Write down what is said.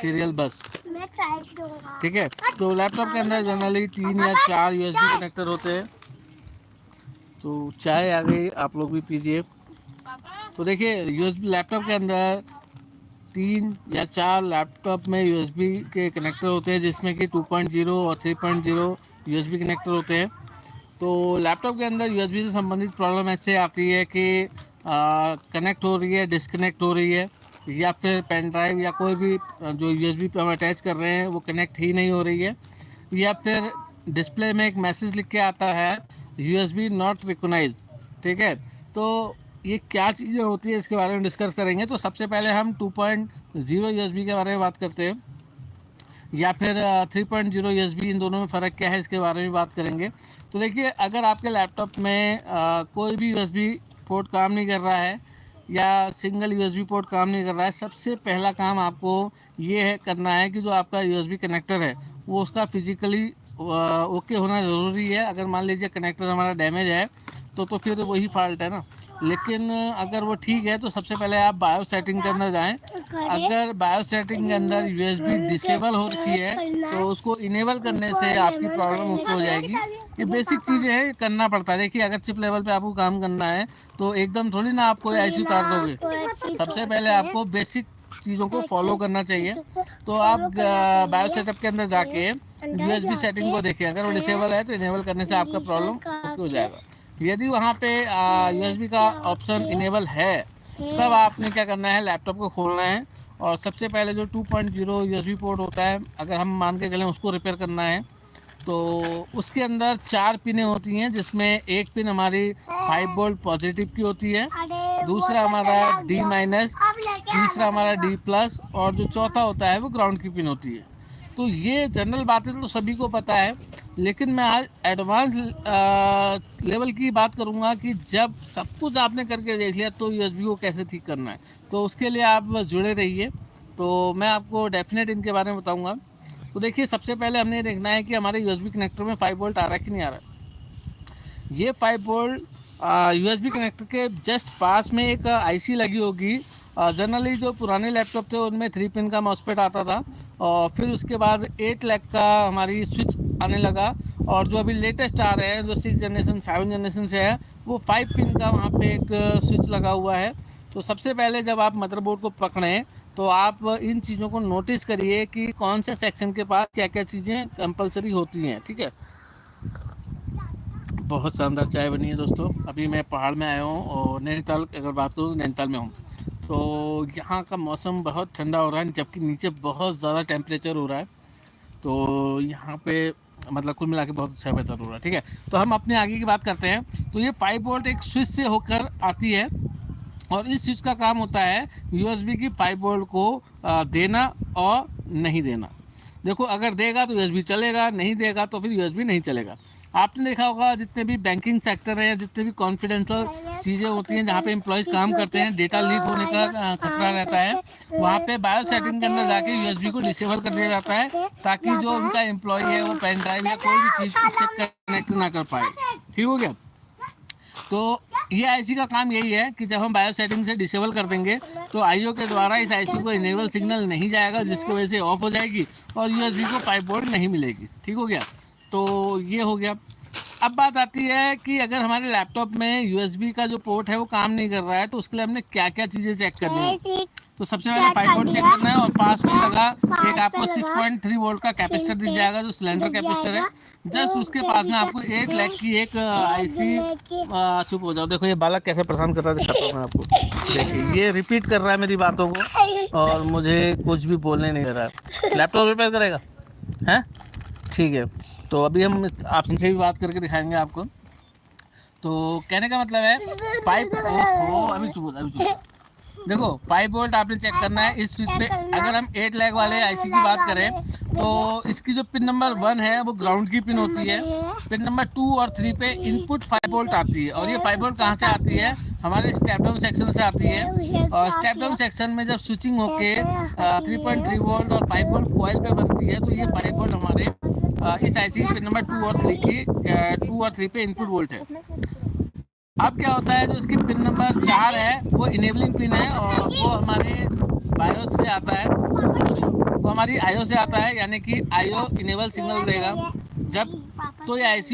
Serial बस, ठीक है। तो लैपटॉप के अंदर जनरली 3 या 4 यूएसबी कनेक्टर होते हैं। तो चाय आ गई, आप लोग भी पीजिए। तो देखिए यूएसबी लैपटॉप के अंदर 3 या 4 लैपटॉप में यूएसबी के कनेक्टर होते हैं, जिसमें कि 2.0 और 3.0 यूएसबी कनेक्टर होते हैं। तो लैपटॉप के अंदर यूएसबी से संबंधित प्रॉब्लम ऐसे आती है कि कनेक्ट हो रही है, डिस्कनेक्ट हो रही है, या फिर पेन ड्राइव या कोई भी जो यूएसबी पे हम अटैच कर रहे हैं वो कनेक्ट ही नहीं हो रही है, या फिर डिस्प्ले में एक मैसेज लिख के आता है यूएसबी नॉट रिकॉग्नाइज, ठीक है। तो ये क्या चीज़ें होती है इसके बारे में डिस्कस करेंगे। तो सबसे पहले हम 2.0 यूएसबी के बारे में बात करते हैं, या फिर 3.0 यूएसबी, इन दोनों में फ़र्क क्या है इसके बारे में बात करेंगे। तो देखिए अगर आपके लैपटॉप में कोई भी यूएसबी पोर्ट काम नहीं कर रहा है या सिंगल यूएसबी पोर्ट काम नहीं कर रहा है, सबसे पहला काम आपको ये है करना है कि जो आपका यूएसबी कनेक्टर है वो उसका फिजिकली ओके होना ज़रूरी है। अगर मान लीजिए कनेक्टर हमारा डैमेज है तो फिर वही फॉल्ट है ना। लेकिन अगर वो ठीक है तो सबसे पहले आप बायो सेटिंग के अंदर जाएँ। अगर बायो सेटिंग के अंदर यूएसबी डिसेबल हो रखी है तो उसको इनेबल करने से आपकी प्रॉब्लम मुक्त हो जाएगी। ये बेसिक चीज़ें हैं, करना पड़ता है। देखिए अगर चिप लेवल पे आपको काम करना है तो एकदम थोड़ी ना आप कोई ऐसी उतार दोगे। सबसे पहले आपको बेसिक चीज़ों को फॉलो करना चाहिए। तो आप बायो सेटअप के अंदर जाके यूएसबी सेटिंग को देखिए, अगर वो डिसेबल है तो इनेबल करने से आपका प्रॉब्लम हो जाएगा। यदि वहाँ पे यूएसबी का ऑप्शन इनेबल है तब आपने क्या करना है, लैपटॉप को खोलना है और सबसे पहले जो 2.0 यूएसबी पोर्ट होता है, अगर हम मान के चलें उसको रिपेयर करना है, तो उसके अंदर 4 पिनें होती हैं, जिसमें एक पिन हमारी 5 वोल्ट पॉजिटिव की होती है, दूसरा हमारा D-, तीसरा हमारा D+, और जो चौथा होता है वो ग्राउंड की पिन होती है। तो ये जनरल बातें तो सभी को पता है, लेकिन मैं आज एडवांस लेवल की बात करूंगा कि जब सब कुछ आपने करके देख लिया तो यूएसबी को कैसे ठीक करना है। तो उसके लिए आप जुड़े रहिए, तो मैं आपको डेफिनेट इनके बारे में बताऊंगा। तो देखिए सबसे पहले हमने देखना है कि हमारे यूएसबी कनेक्टर में 5 वोल्ट आ रहा है कि नहीं आ रहा है। ये 5 वोल्ट यूएसबी कनेक्टर के जस्ट पास में एक आईसी लगी होगी। जनरली जो पुराने लैपटॉप थे उनमें 3 पिन का मॉसफेट आता था, और फिर उसके बाद 8 लैक का हमारी स्विच आने लगा, और जो अभी लेटेस्ट आ रहे हैं जो 6 जनरेशन 7 जनरेशन से है वो 5 पिन का वहाँ पे एक स्विच लगा हुआ है। तो सबसे पहले जब आप मदरबोर्ड को पकड़ें तो आप इन चीज़ों को नोटिस करिए कि कौन से सेक्शन के पास क्या क्या चीज़ें कंपलसरी होती हैं, ठीक है। बहुत शानदार चाय बनी है दोस्तों। अभी मैं पहाड़ में आया हूँ और नैनीताल अगर बात करूँ तो नैनीताल में हूँ। तो यहाँ का मौसम बहुत ठंडा हो रहा है, जबकि नीचे बहुत ज़्यादा टेम्परेचर हो रहा है। तो यहाँ पे मतलब कुल मिला के बहुत अच्छा बेहतर हो रहा है, ठीक है। तो हम अपने आगे की बात करते हैं। तो ये 5 वोल्ट एक स्विच से होकर आती है, और इस स्विच का काम होता है यूएसबी की 5 वोल्ट को देना और नहीं देना। देखो अगर देगा तो यूएसबी चलेगा, नहीं देगा तो फिर यूएसबी नहीं चलेगा। आपने देखा होगा जितने भी बैंकिंग सेक्टर है, जितने भी कॉन्फिडेंशियल चीज़ें होती हैं जहाँ पे एम्प्लॉयज़ काम करते हैं, डेटा लीक होने का खतरा रहता है, वहाँ पे बायो सेटिंग के अंदर जाके यूएसबी को डिसेबल कर दिया जाता है, ताकि जो उनका एम्प्लॉय है वो पेन ड्राइव या कोई भी चीज़ उससे कनेक्ट ना कर पाए। ठीक हो गया। तो ये आईसी का काम यही है कि जब हम बायो सेटिंग से डिसेबल कर देंगे तो आईओ के द्वारा इस आईसी को इनेबल सिग्नल नहीं जाएगा, जिसकी वजह से ऑफ हो जाएगी और यूएसबी को 5 वोल्ट नहीं मिलेगी। ठीक हो गया। तो ये हो गया। अब बात आती है कि अगर हमारे लैपटॉप में यूएसबी का जो पोर्ट है वो काम नहीं कर रहा है तो उसके लिए हमने क्या क्या चीज़ें चेक करनी है। तो सबसे पहले 5 वोल्ट चेक करना है, और पास में लगा एक आपको 6.3 वोल्ट का कैपेसिटर दिख जाएगा जो सिलेंडर कैपेसिटर है। जस्ट उसके पास में आपको 8 लैक की एक आईसी, चुप हो जाओ, देखो ये बालक कैसे परेशान कर रहा है, दिखाता हूं मैं आपको। देखिए ये रिपीट कर रहा है मेरी बातों को और मुझे कुछ भी बोलने नहीं दे रहा है। लैपटॉप रिपेयर करेगा हैं, ठीक है। तो अभी हम आपसे भी बात करके दिखाएंगे आपको। तो कहने का मतलब है 5, अभी चुप देखो 5 वोल्ट आपने चेक करना है इस स्विच पे। अगर हम 8 लैक वाले आईसी की बात करें तो इसकी जो पिन नंबर 1 है वो ग्राउंड की पिन होती है। पिन नंबर 2 और 3 पे इनपुट 5 वोल्ट आती है, और ये 5 वोल्ट कहाँ से आती है, हमारे स्टेप डाउन सेक्शन से आती है। और स्टेप डाउन सेक्शन में जब स्विचिंग होके 3.3 वोल्ट और 5 वोल्ट कॉइल पे बनती है तो ये 5 वोल्ट हमारे इस आईसी की पिन नंबर 2 और 3 पे इनपुट वोल्ट है। अब क्या होता है, जो इसकी पिन नंबर 4 है वो इनेबलिंग पिन है, और वो हमारे बायोस से आता है, वो हमारी आईओ से आता है, यानी कि आईओ इनेबल सिग्नल देगा जब तो ये ऐसी